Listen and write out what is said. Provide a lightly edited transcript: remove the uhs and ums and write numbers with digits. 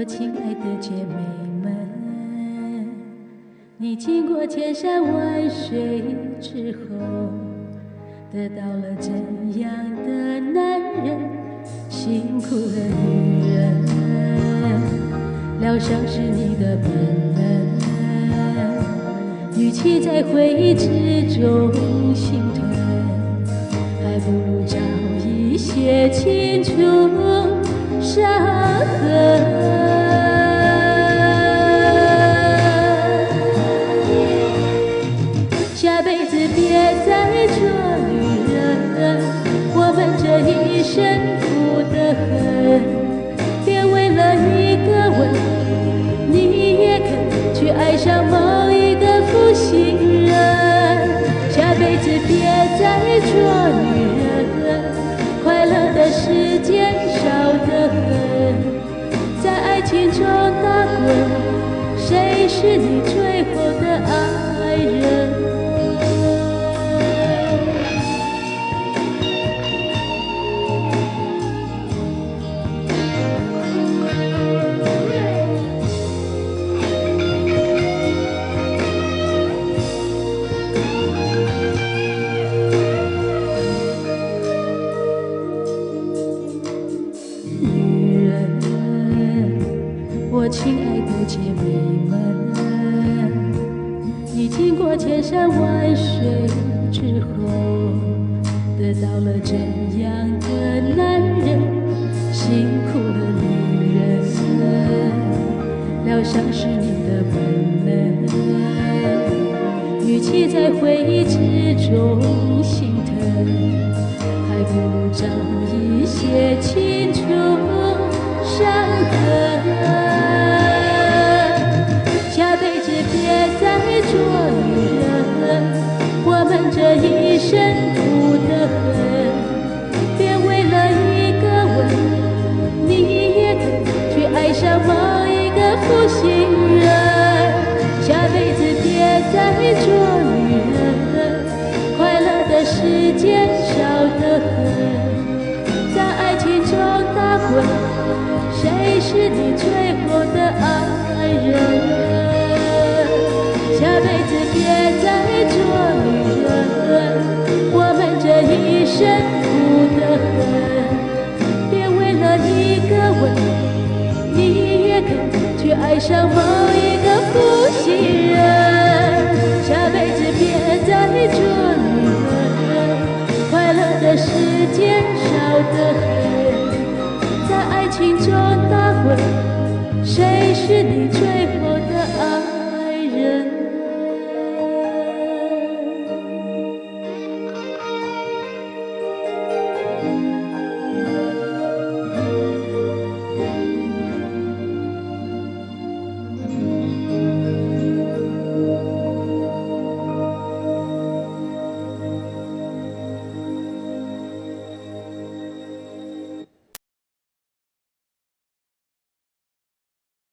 亲爱的姐妹们，你经过千山万水之后，得到了怎样的男人？辛苦的女人，疗伤是你的本能，与其在回忆之中心疼，还不如找一些清楚伤痕。下辈子别再做女人，我们这一生负得很，别为了一个吻，你也肯去爱上某一个负心人。下辈子别再做女人，快乐的时间少得很，在爱情中打滚，谁是你最后的爱人？我亲爱的姐妹们，你经过千山万水之后，得到了怎样的男人？辛苦的女人，疗伤是你的本能，与其在回忆之中心疼，还不如找一些清楚伤痕。下辈子别再做女人，我们这一生负得很，别为了一个吻，你也肯去爱上某一个负心人。下辈子别再做女人，快乐的时间少得很，在爱情中打滚，谁是你最后的爱人？下辈子别再做女人，我们这一生负得很，别为了一个吻，你也肯去爱上某一个负心人。下辈子别再做女人，快乐的时间少得很，在爱情中打滚，谁是你最后